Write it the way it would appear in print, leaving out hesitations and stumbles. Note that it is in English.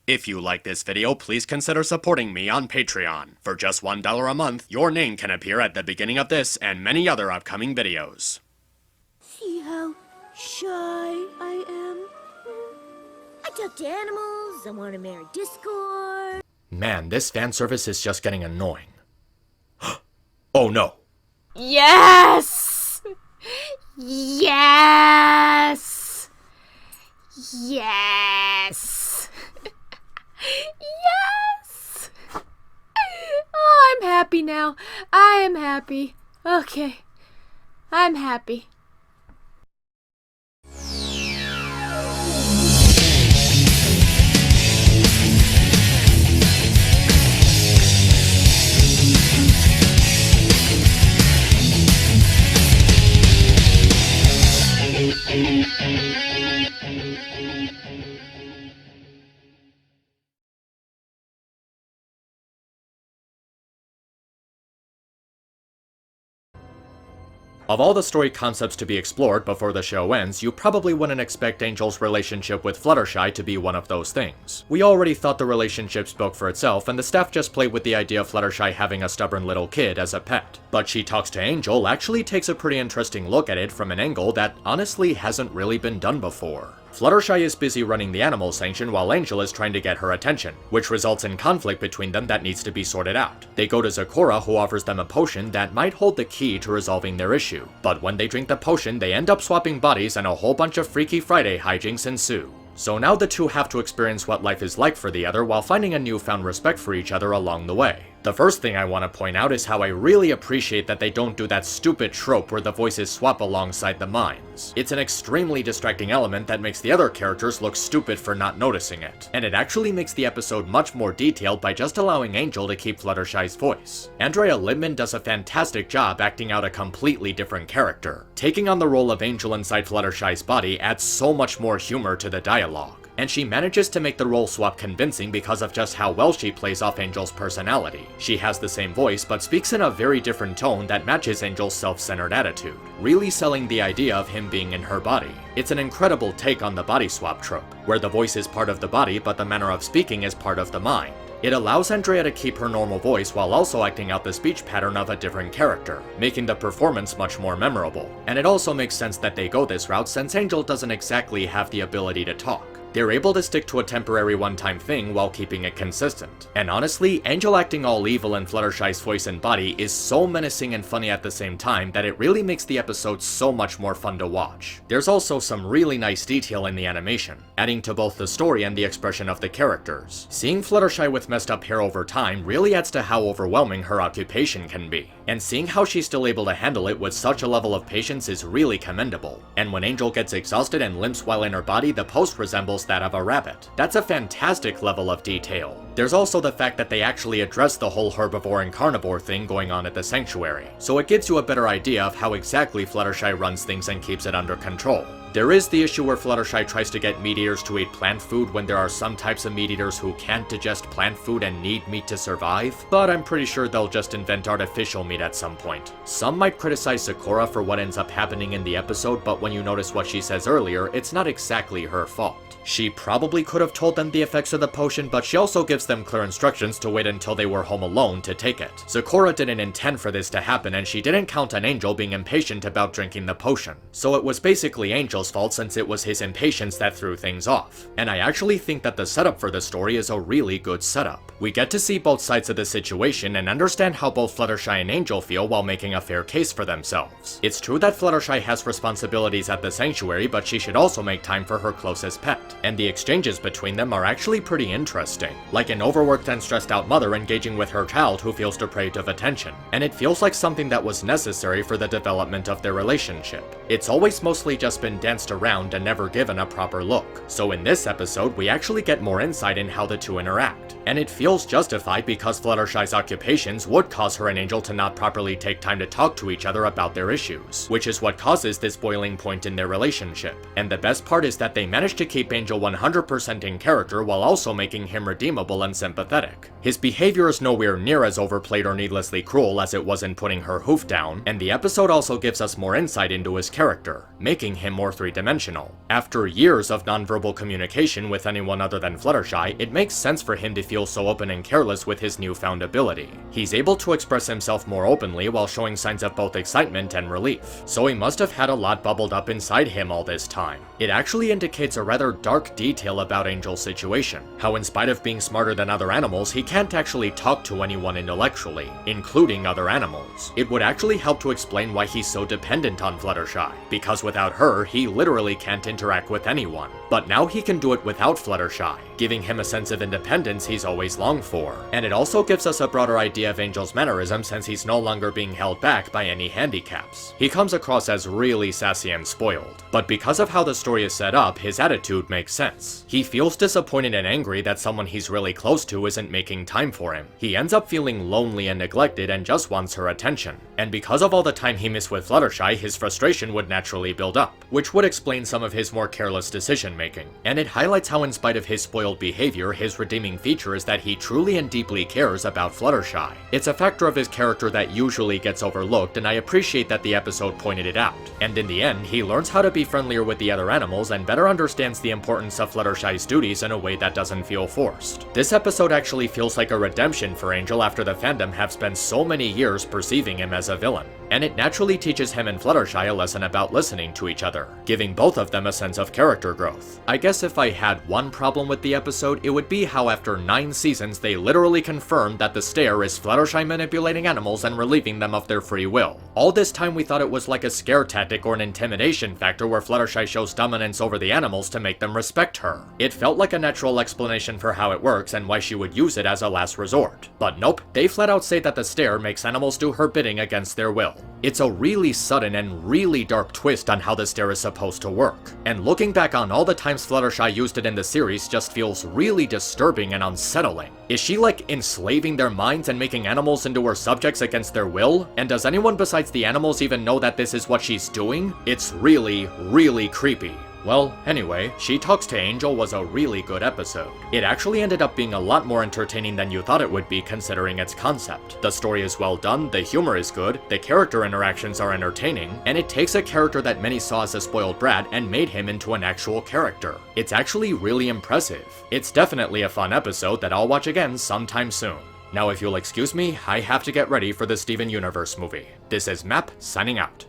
If you like this video, please consider supporting me on Patreon. For just $1 a month, your name can appear at the beginning of this and many other upcoming videos. See how shy I am? I talk to animals, I want to marry Discord. Man, this fan service is just getting annoying. Oh no. Yes! Yes! Yes! Yes! Oh, I'm happy now. I am happy. Okay. I'm happy. Of all the story concepts to be explored before the show ends, you probably wouldn't expect Angel's relationship with Fluttershy to be one of those things. We already thought the relationship spoke for itself, and the staff just played with the idea of Fluttershy having a stubborn little kid as a pet. But She Talks to Angel actually takes a pretty interesting look at it from an angle that honestly hasn't really been done before. Fluttershy is busy running the animal sanction while Angel is trying to get her attention, which results in conflict between them that needs to be sorted out. They go to Zecora, who offers them a potion that might hold the key to resolving their issue. But when they drink the potion, they end up swapping bodies and a whole bunch of Freaky Friday hijinks ensue. So now the two have to experience what life is like for the other while finding a newfound respect for each other along the way. The first thing I want to point out is how I really appreciate that they don't do that stupid trope where the voices swap alongside the minds. It's an extremely distracting element that makes the other characters look stupid for not noticing it. And it actually makes the episode much more detailed by just allowing Angel to keep Fluttershy's voice. Andrea Libman does a fantastic job acting out a completely different character. Taking on the role of Angel inside Fluttershy's body adds so much more humor to the dialogue. And she manages to make the role swap convincing because of just how well she plays off Angel's personality. She has the same voice, but speaks in a very different tone that matches Angel's self-centered attitude, really selling the idea of him being in her body. It's an incredible take on the body swap trope, where the voice is part of the body but the manner of speaking is part of the mind. It allows Andrea to keep her normal voice while also acting out the speech pattern of a different character, making the performance much more memorable. And it also makes sense that they go this route since Angel doesn't exactly have the ability to talk. They're able to stick to a temporary one-time thing while keeping it consistent. And honestly, Angel acting all evil in Fluttershy's voice and body is so menacing and funny at the same time that it really makes the episode so much more fun to watch. There's also some really nice detail in the animation, adding to both the story and the expression of the characters. Seeing Fluttershy with messed up hair over time really adds to how overwhelming her occupation can be. And seeing how she's still able to handle it with such a level of patience is really commendable. And when Angel gets exhausted and limps while in her body, the pose resembles that of a rabbit. That's a fantastic level of detail. There's also the fact that they actually address the whole herbivore and carnivore thing going on at the sanctuary, so it gives you a better idea of how exactly Fluttershy runs things and keeps it under control. There is the issue where Fluttershy tries to get meat eaters to eat plant food when there are some types of meat eaters who can't digest plant food and need meat to survive, but I'm pretty sure they'll just invent artificial meat at some point. Some might criticize Zecora for what ends up happening in the episode, but when you notice what she says earlier, it's not exactly her fault. She probably could have told them the effects of the potion, but she also gives them clear instructions to wait until they were home alone to take it. Zecora didn't intend for this to happen, and she didn't count on Angel being impatient about drinking the potion. So it was basically Angel's fault since it was his impatience that threw things off. And I actually think that the setup for the story is a really good setup. We get to see both sides of the situation and understand how both Fluttershy and Angel feel while making a fair case for themselves. It's true that Fluttershy has responsibilities at the sanctuary, but she should also make time for her closest pet. And the exchanges between them are actually pretty interesting, like an overworked and stressed out mother engaging with her child who feels deprived of attention, and it feels like something that was necessary for the development of their relationship. It's always mostly just been danced around and never given a proper look, so in this episode we actually get more insight in how the two interact. And it feels justified because Fluttershy's occupations would cause her and Angel to not properly take time to talk to each other about their issues, which is what causes this boiling point in their relationship. And the best part is that they managed to keep Angel 100% in character while also making him redeemable and sympathetic. His behavior is nowhere near as overplayed or needlessly cruel as it was in putting her hoof down, and the episode also gives us more insight into his character, making him more three-dimensional. After years of nonverbal communication with anyone other than Fluttershy, it makes sense for him to feel so open and careless with his newfound ability. He's able to express himself more openly while showing signs of both excitement and relief, so he must have had a lot bubbled up inside him all this time. It actually indicates a rather dark detail about Angel's situation, how in spite of being smarter than other animals, he can't actually talk to anyone intellectually, including other animals. It would actually help to explain why he's so dependent on Fluttershy, because without her, he literally can't interact with anyone. But now he can do it without Fluttershy, giving him a sense of independence he's always longed for. And it also gives us a broader idea of Angel's mannerism since he's no longer being held back by any handicaps. He comes across as really sassy and spoiled, but because of how the story is set up, his attitude makes sense. He feels disappointed and angry that someone he's really close to isn't making time for him. He ends up feeling lonely and neglected and just wants her attention. And because of all the time he missed with Fluttershy, his frustration would naturally build up, which would explain some of his more careless decision making. And it highlights how in spite of his spoiled behavior, his redeeming feature is that he truly and deeply cares about Fluttershy. It's a factor of his character that usually gets overlooked, and I appreciate that the episode pointed it out. And in the end, he learns how to be friendlier with the other animals and better understands the importance of Fluttershy's duties in a way that doesn't feel forced. This episode actually feels like a redemption for Angel after the fandom have spent so many years perceiving him as a villain. And it naturally teaches him and Fluttershy a lesson about listening to each other, giving both of them a sense of character growth. I guess if I had one problem with the episode, it would be how after 9 seasons they literally confirmed that the stare is Fluttershy manipulating animals and relieving them of their free will. All this time we thought it was like a scare tactic or an intimidation factor where Fluttershy shows dominance over the animals to make them respect her. It felt like a natural explanation for how it works and why she would use it as a last resort. But nope, they flat out say that the stare makes animals do her bidding against their will. It's a really sudden and really dark twist on how the stare is supposed to work. And looking back on all the times Fluttershy used it in the series just feels really disturbing and unsettling. Is she like enslaving their minds and making animals into her subjects against their will? And does anyone besides the animals even know that this is what she's doing? It's really, really creepy. Well, anyway, She Talks to Angel was a really good episode. It actually ended up being a lot more entertaining than you thought it would be considering its concept. The story is well done, the humor is good, the character interactions are entertaining, and it takes a character that many saw as a spoiled brat and made him into an actual character. It's actually really impressive. It's definitely a fun episode that I'll watch again sometime soon. Now if you'll excuse me, I have to get ready for the Steven Universe movie. This is Map, signing out.